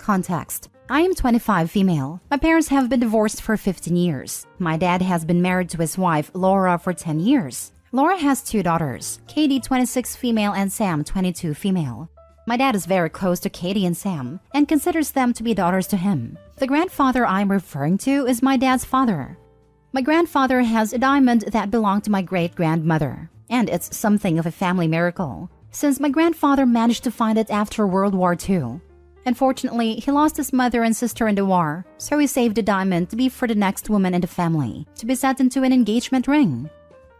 Context: I am 25, female. My parents have been divorced for 15 years. My dad has been married to his wife, Laura, for 10 years. Laura has 2 daughters, Katie, 26, female, and Sam, 22, female. My dad is very close to Katie and Sam and considers them to be daughters to him. The grandfather I'm referring to is my dad's father. My grandfather has a diamond that belonged to my great-grandmother, and it's something of a family miracle, since my grandfather managed to find it after World War II. Unfortunately, he lost his mother and sister in the war, so he saved the diamond to be for the next woman in the family, to be set into an engagement ring.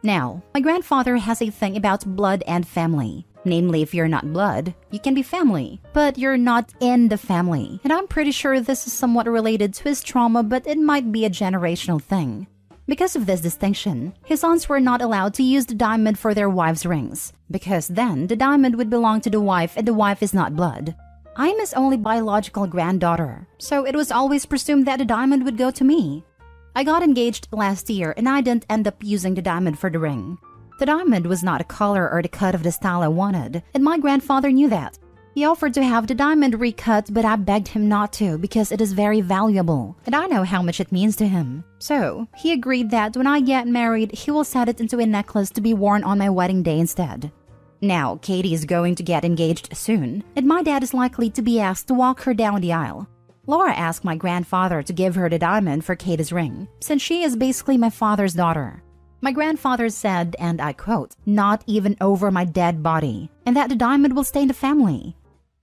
Now, my grandfather has a thing about blood and family. Namely, if you're not blood, you can be family, but you're not in the family. And I'm pretty sure this is somewhat related to his trauma, but it might be a generational thing. Because of this distinction, his aunts were not allowed to use the diamond for their wives' rings, because then the diamond would belong to the wife and the wife is not blood. I am his only biological granddaughter, so it was always presumed that the diamond would go to me. I got engaged last year and I didn't end up using the diamond for the ring. The diamond was not a color or the cut of the style I wanted, and my grandfather knew that. He offered to have the diamond recut, but I begged him not to because it is very valuable, and I know how much it means to him. So, he agreed that when I get married, he will set it into a necklace to be worn on my wedding day instead. Now, Katie is going to get engaged soon, and my dad is likely to be asked to walk her down the aisle. Laura asked my grandfather to give her the diamond for Katie's ring, since she is basically my father's daughter. My grandfather said, and I quote, "Not even over my dead body," and that the diamond will stay in the family.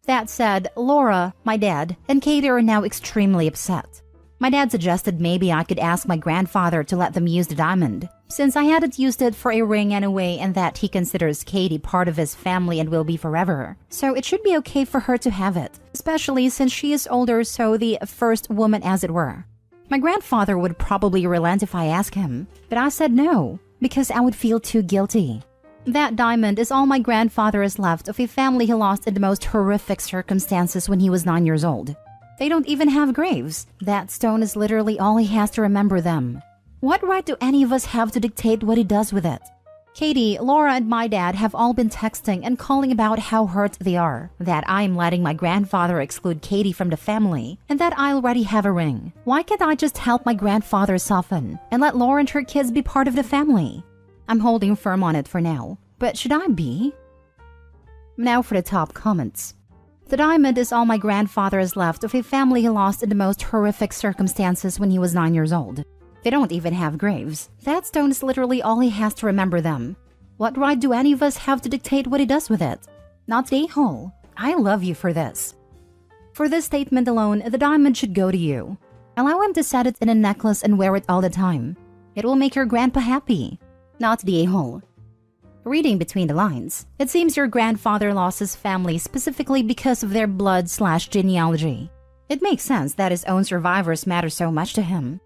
That said, Laura, my dad, and Katie are now extremely upset. My dad suggested maybe I could ask my grandfather to let them use the diamond, since I hadn't used it for a ring anyway, and that he considers Katie part of his family and will be forever. So it should be okay for her to have it, especially since she is older, so the first woman as it were. My grandfather would probably relent if I asked him, but I said no, because I would feel too guilty. That diamond is all my grandfather has left of a family he lost in the most horrific circumstances when he was 9 years old. They don't even have graves. That stone is literally all he has to remember them. What right do any of us have to dictate what he does with it? Katie, Laura, and my dad have all been texting and calling about how hurt they are, that I'm letting my grandfather exclude Katie from the family, and that I already have a ring. Why can't I just help my grandfather soften and let Laura and her kids be part of the family? I'm holding firm on it for now, but should I be? Now for the top comments. The diamond is all my grandfather has left of a family he lost in the most horrific circumstances when he was 9 years old. They don't even have graves. That stone is literally all he has to remember them. What right do any of us have to dictate what he does with it? Not the a-hole. I love you for this. For this statement alone, the diamond should go to you. Allow him to set it in a necklace and wear it all the time. It will make your grandpa happy. Not the a-hole. Reading between the lines, it seems your grandfather lost his family specifically because of their blood/genealogy. It makes sense that his own survivors matter so much to him.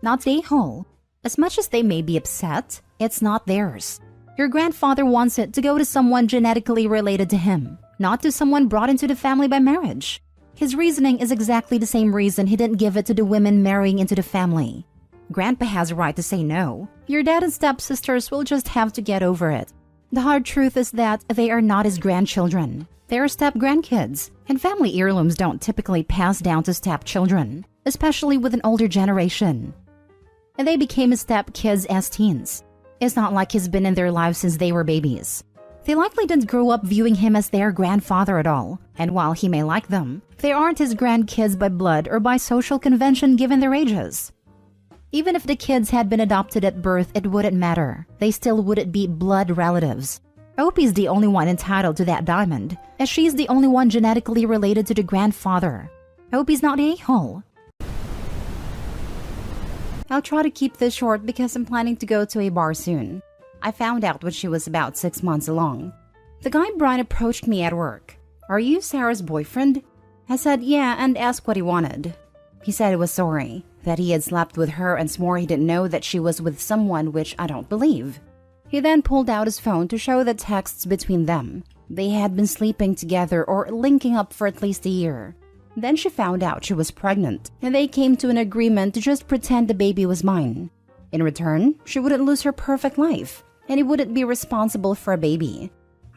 Not the a-hole. As much as they may be upset, it's not theirs. Your grandfather wants it to go to someone genetically related to him, not to someone brought into the family by marriage. His reasoning is exactly the same reason he didn't give it to the women marrying into the family. Grandpa has a right to say no. Your dad and stepsisters will just have to get over it. The hard truth is that they are not his grandchildren. They are step-grandkids, and family heirlooms don't typically pass down to stepchildren, especially with an older generation. And they became his stepkids as teens. It's not like he's been in their lives since they were babies. They likely didn't grow up viewing him as their grandfather at all, and while he may like them, they aren't his grandkids by blood or by social convention given their ages. Even if the kids had been adopted at birth, it wouldn't matter. They still wouldn't be blood relatives. Opie's the only one entitled to that diamond, as she's the only one genetically related to the grandfather. Opie's not the a-hole. I'll try to keep this short because I'm planning to go to a bar soon. I found out when she was about 6 months along. The guy Brian approached me at work. "Are you Sarah's boyfriend?" I said yeah and asked what he wanted. He said he was sorry, that he had slept with her and swore he didn't know that she was with someone, which I don't believe. He then pulled out his phone to show the texts between them. They had been sleeping together or linking up for at least a year. Then she found out she was pregnant, and they came to an agreement to just pretend the baby was mine. In return, she wouldn't lose her perfect life, and he wouldn't be responsible for a baby.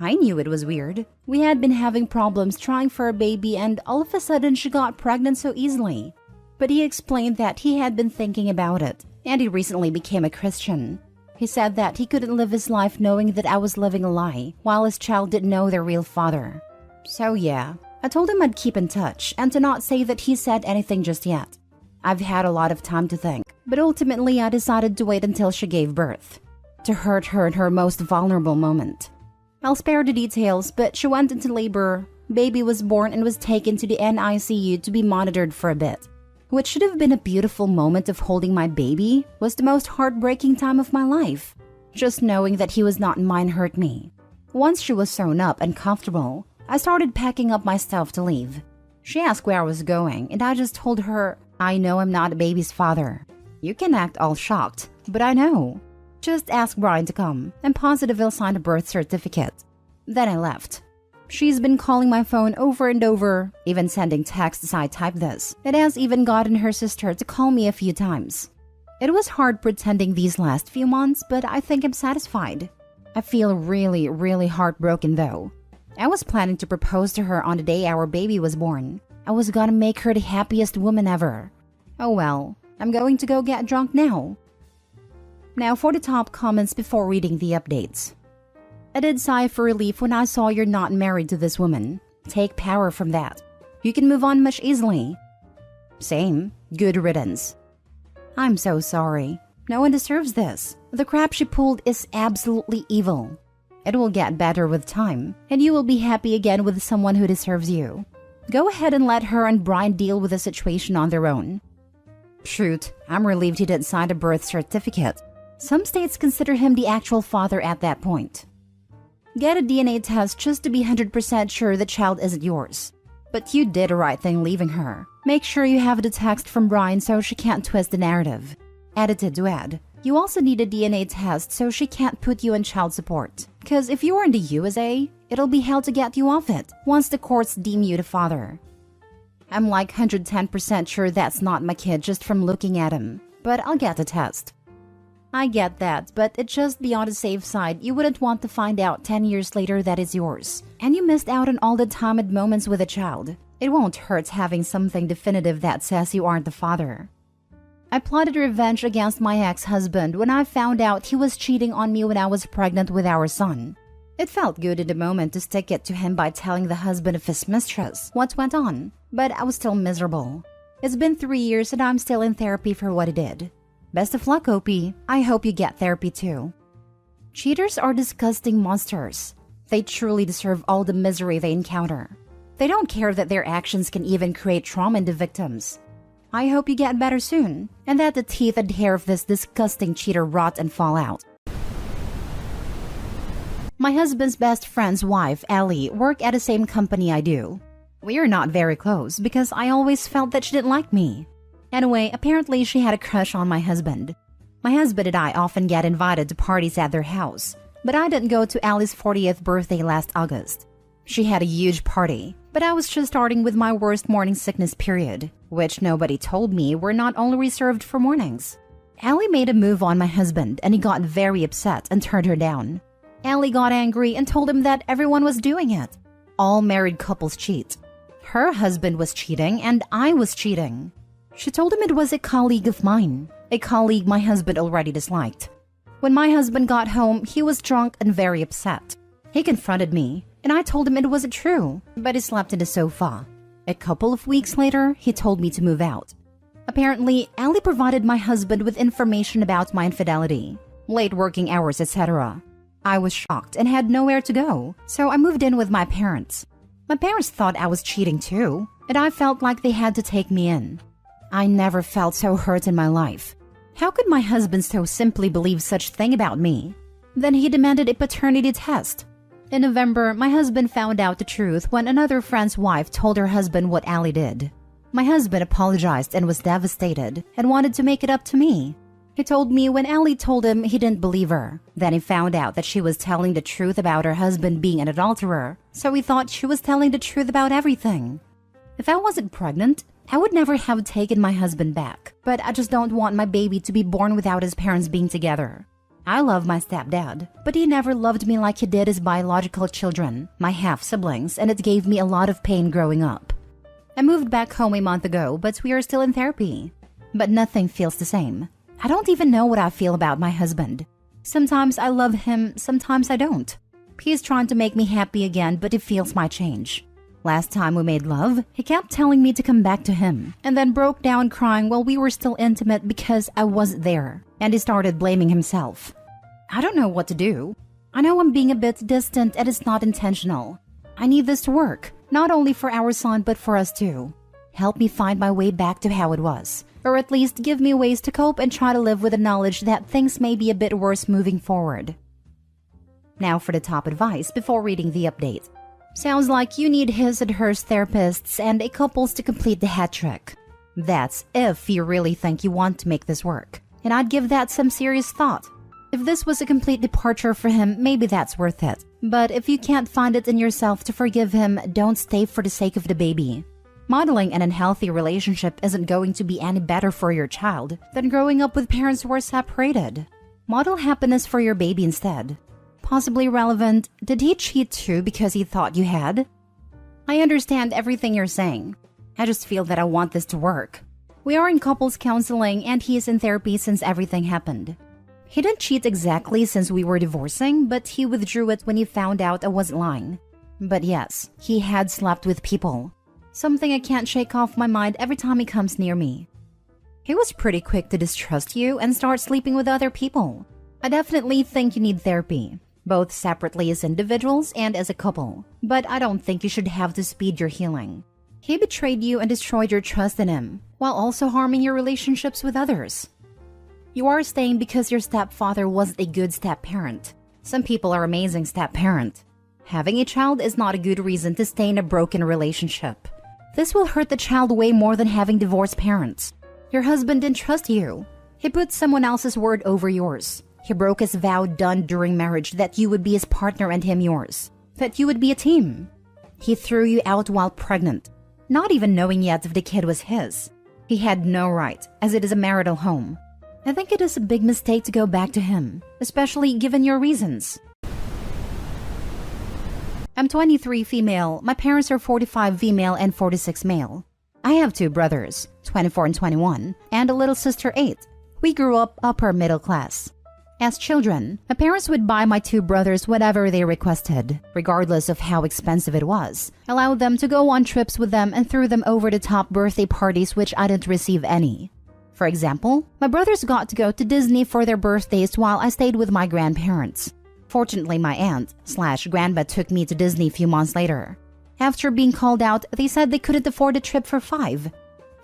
I knew it was weird. We had been having problems trying for a baby and all of a sudden she got pregnant so easily. But he explained that he had been thinking about it and he recently became a Christian. He said that he couldn't live his life knowing that I was living a lie while his child didn't know their real father. So yeah, I told him I'd keep in touch and to not say that he said anything just yet. I've had a lot of time to think, but ultimately I decided to wait until she gave birth, to hurt her in her most vulnerable moment. I'll spare the details, but she went into labor, baby was born and was taken to the NICU to be monitored for a bit. What should have been a beautiful moment of holding my baby was the most heartbreaking time of my life. Just knowing that he was not mine hurt me. Once she was sewn up and comfortable, I started packing up my stuff to leave. She asked where I was going and I just told her, I know I'm not a baby's father. You can act all shocked, but I know. Just ask Brian to come. I'm positive he'll sign a birth certificate. Then I left. She's been calling my phone over and over, even sending texts as I type this. It has even gotten her sister to call me a few times. It was hard pretending these last few months, but I think I'm satisfied. I feel really heartbroken though. I was planning to propose to her on the day our baby was born. I was gonna make her the happiest woman ever. Oh well, I'm going to go get drunk now. Now for the top comments before reading the updates. I did sigh for relief when I saw you're not married to this woman. Take power from that. You can move on much easily. Same. Good riddance. I'm so sorry. No one deserves this. The crap she pulled is absolutely evil. It will get better with time, and you will be happy again with someone who deserves you. Go ahead and let her and Brian deal with the situation on their own. Shoot, I'm relieved he didn't sign a birth certificate. Some states consider him the actual father at that point. Get a DNA test just to be 100% sure the child isn't yours. But you did a right thing leaving her. Make sure you have the text from Brian so she can't twist the narrative. Edited to add, you also need a DNA test so she can't put you on child support. Because if you're in the USA, it'll be hell to get you off it once the courts deem you the father. I'm like 110% sure that's not my kid just from looking at him, but I'll get the test. I get that, but it's just be on the safe side. You wouldn't want to find out 10 years later that it's yours. And you missed out on all the time and moments with a child. It won't hurt having something definitive that says you aren't the father. I plotted revenge against my ex-husband when I found out he was cheating on me when I was pregnant with our son. It felt good in the moment to stick it to him by telling the husband of his mistress what went on, but I was still miserable. It's been 3 years and I'm still in therapy for what I did. Best of luck, Opie. I hope you get therapy too. Cheaters are disgusting monsters. They truly deserve all the misery they encounter. They don't care that their actions can even create trauma in the victims. I hope you get better soon, and that the teeth and hair of this disgusting cheater rot and fall out. My husband's best friend's wife, Ellie, work at the same company I do. We are not very close because I always felt that she didn't like me. Anyway, apparently she had a crush on my husband. My husband and I often get invited to parties at their house, but I didn't go to Allie's 40th birthday last August. She had a huge party, but I was just starting with my worst morning sickness period, which nobody told me were not only reserved for mornings. Allie made a move on my husband and he got very upset and turned her down. Allie got angry and told him that everyone was doing it. All married couples cheat. Her husband was cheating and I was cheating. She told him it was a colleague of mine, a colleague my husband already disliked. When my husband got home, he was drunk and very upset. He confronted me, and I told him it wasn't true, but he slept in the sofa. A couple of weeks later, he told me to move out. Apparently, Allie provided my husband with information about my infidelity, late working hours, etc. I was shocked and had nowhere to go, so I moved in with my parents. My parents thought I was cheating too, and I felt like they had to take me in. I never felt so hurt in my life. How could my husband so simply believe such thing about me? Then he demanded a paternity test. In November, my husband found out the truth when another friend's wife told her husband what Allie did. My husband apologized and was devastated and wanted to make it up to me. He told me when Allie told him he didn't believe her. Then he found out that she was telling the truth about her husband being an adulterer, so he thought she was telling the truth about everything. If I wasn't pregnant, I would never have taken my husband back, but I just don't want my baby to be born without his parents being together. I love my stepdad, but he never loved me like he did his biological children, my half-siblings, and it gave me a lot of pain growing up. I moved back home a month ago, but we are still in therapy. But nothing feels the same. I don't even know what I feel about my husband. Sometimes I love him, sometimes I don't. He's trying to make me happy again, but he feels my change. Last time we made love, he kept telling me to come back to him, and then broke down crying while we were still intimate because I wasn't there, and he started blaming himself. I don't know what to do. I know I'm being a bit distant and it's not intentional. I need this to work, not only for our son but for us too. Help me find my way back to how it was, or at least give me ways to cope and try to live with the knowledge that things may be a bit worse moving forward. Now for the top advice before reading the update. Sounds like you need his and hers therapists and a couples to complete the hat trick. That's if you really think you want to make this work. And I'd give that some serious thought. If this was a complete departure for him, maybe that's worth it. But if you can't find it in yourself to forgive him, don't stay for the sake of the baby. Modeling an unhealthy relationship isn't going to be any better for your child than growing up with parents who are separated. Model happiness for your baby instead. Possibly relevant, did he cheat too because he thought you had? I understand everything you're saying. I just feel that I want this to work. We are in couples counseling and he is in therapy since everything happened. He didn't cheat exactly since we were divorcing, but he withdrew it when he found out I wasn't lying. But yes, he had slept with people. Something I can't shake off my mind every time he comes near me. He was pretty quick to distrust you and start sleeping with other people. I definitely think you need therapy, both separately as individuals and as a couple. But I don't think you should have to speed your healing. He betrayed you and destroyed your trust in him, while also harming your relationships with others. You are staying because your stepfather wasn't a good step-parent. Some people are amazing step-parent. Having a child is not a good reason to stay in a broken relationship. This will hurt the child way more than having divorced parents. Your husband didn't trust you. He put someone else's word over yours. He broke his vow done during marriage that you would be his partner and him yours. That you would be a team. He threw you out while pregnant, not even knowing yet if the kid was his. He had no right, as it is a marital home. I think it is a big mistake to go back to him, especially given your reasons. I'm 23 female, my parents are 45 female and 46 male. I have two brothers, 24 and 21, and a little sister 8. We grew up upper middle class. As children, my parents would buy my two brothers whatever they requested, regardless of how expensive it was, allowed them to go on trips with them and threw them over-the-top birthday parties which I didn't receive any. For example, my brothers got to go to Disney for their birthdays while I stayed with my grandparents. Fortunately, my aunt/grandma took me to Disney a few months later. After being called out, they said they couldn't afford a trip for 5.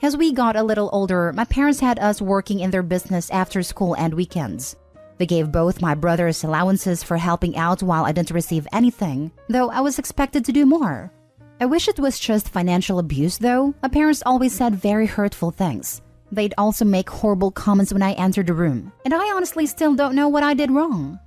As we got a little older, my parents had us working in their business after school and weekends. They gave both my brothers allowances for helping out while I didn't receive anything, though I was expected to do more. I wish it was just financial abuse though. My parents always said very hurtful things. They'd also make horrible comments when I entered the room, and I honestly still don't know what I did wrong.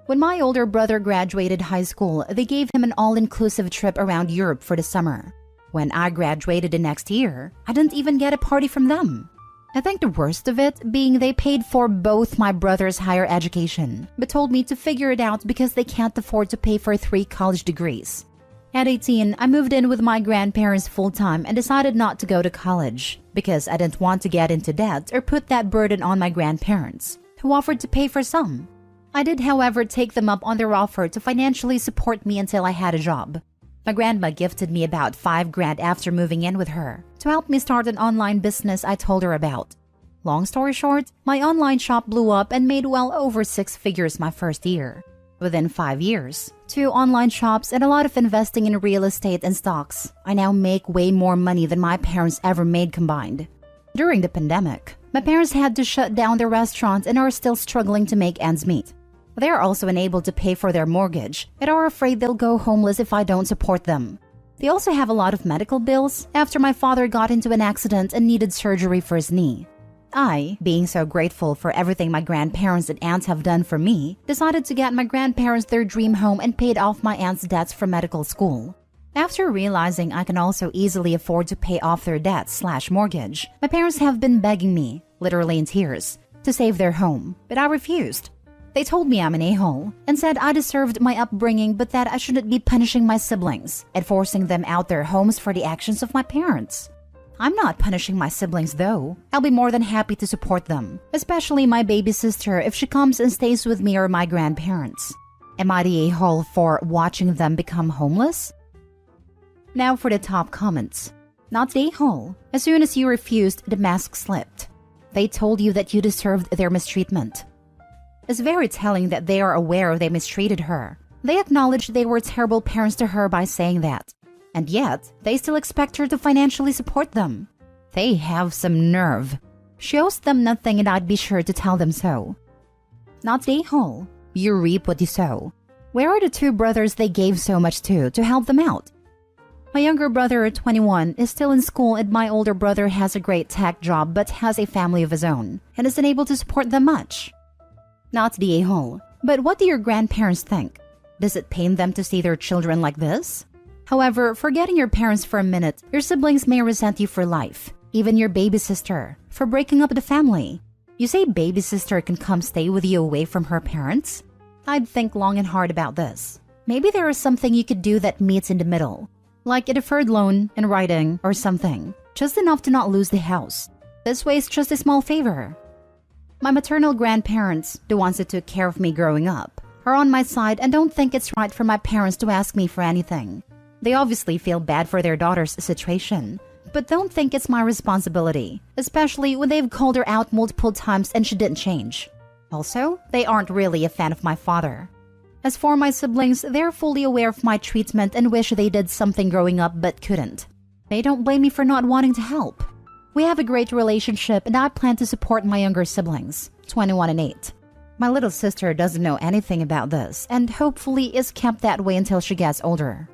When my older brother graduated high school, they gave him an all-inclusive trip around Europe for the summer. When I graduated the next year, I didn't even get a party from them. I think the worst of it being they paid for both my brother's higher education, but told me to figure it out because they can't afford to pay for 3 college degrees. At 18, I moved in with my grandparents full-time and decided not to go to college because I didn't want to get into debt or put that burden on my grandparents, who offered to pay for some. I did, however, take them up on their offer to financially support me until I had a job. My grandma gifted me about $5,000 after moving in with her to help me start an online business I told her about. Long story short, my online shop blew up and made well over 6 figures my first year. Within 5 years, 2 online shops and a lot of investing in real estate and stocks, I now make way more money than my parents ever made combined. During the pandemic, my parents had to shut down their restaurant and are still struggling to make ends meet. They are also unable to pay for their mortgage and are afraid they'll go homeless if I don't support them. They also have a lot of medical bills after my father got into an accident and needed surgery for his knee. I, being so grateful for everything my grandparents and aunts have done for me, decided to get my grandparents their dream home and paid off my aunt's debts for medical school. After realizing I can also easily afford to pay off their debts/mortgage, my parents have been begging me, literally in tears, to save their home, but I refused. They told me I'm an a-hole and said I deserved my upbringing but that I shouldn't be punishing my siblings and forcing them out their homes for the actions of my parents. I'm not punishing my siblings though. I'll be more than happy to support them, especially my baby sister if she comes and stays with me or my grandparents. Am I the a-hole for watching them become homeless? Now for the top comments. Not the a-hole. As soon as you refused, the mask slipped. They told you that you deserved their mistreatment. It's very telling that they are aware they mistreated her. They acknowledged they were terrible parents to her by saying that. And yet, they still expect her to financially support them. They have some nerve. She owes them nothing and I'd be sure to tell them so. Not the a-hole. You reap what you sow. Where are the two brothers they gave so much to help them out? My younger brother, 21, is still in school and my older brother has a great tech job but has a family of his own and isn't able to support them much. Not the a-hole. But what do your grandparents think? Does it pain them to see their children like this? However, forgetting your parents for a minute, your siblings may resent you for life. Even your baby sister, for breaking up the family. You say baby sister can come stay with you away from her parents? I'd think long and hard about this. Maybe there is something you could do that meets in the middle. Like a deferred loan in writing or something. Just enough to not lose the house. This way it's just a small favor. My maternal grandparents, the ones that took care of me growing up, are on my side and don't think it's right for my parents to ask me for anything. They obviously feel bad for their daughter's situation, but don't think it's my responsibility, especially when they've called her out multiple times and she didn't change. Also, they aren't really a fan of my father. As for my siblings, they're fully aware of my treatment and wish they did something growing up but couldn't. They don't blame me for not wanting to help. We have a great relationship and I plan to support my younger siblings, 21 and 8. My little sister doesn't know anything about this and hopefully is kept that way until she gets older.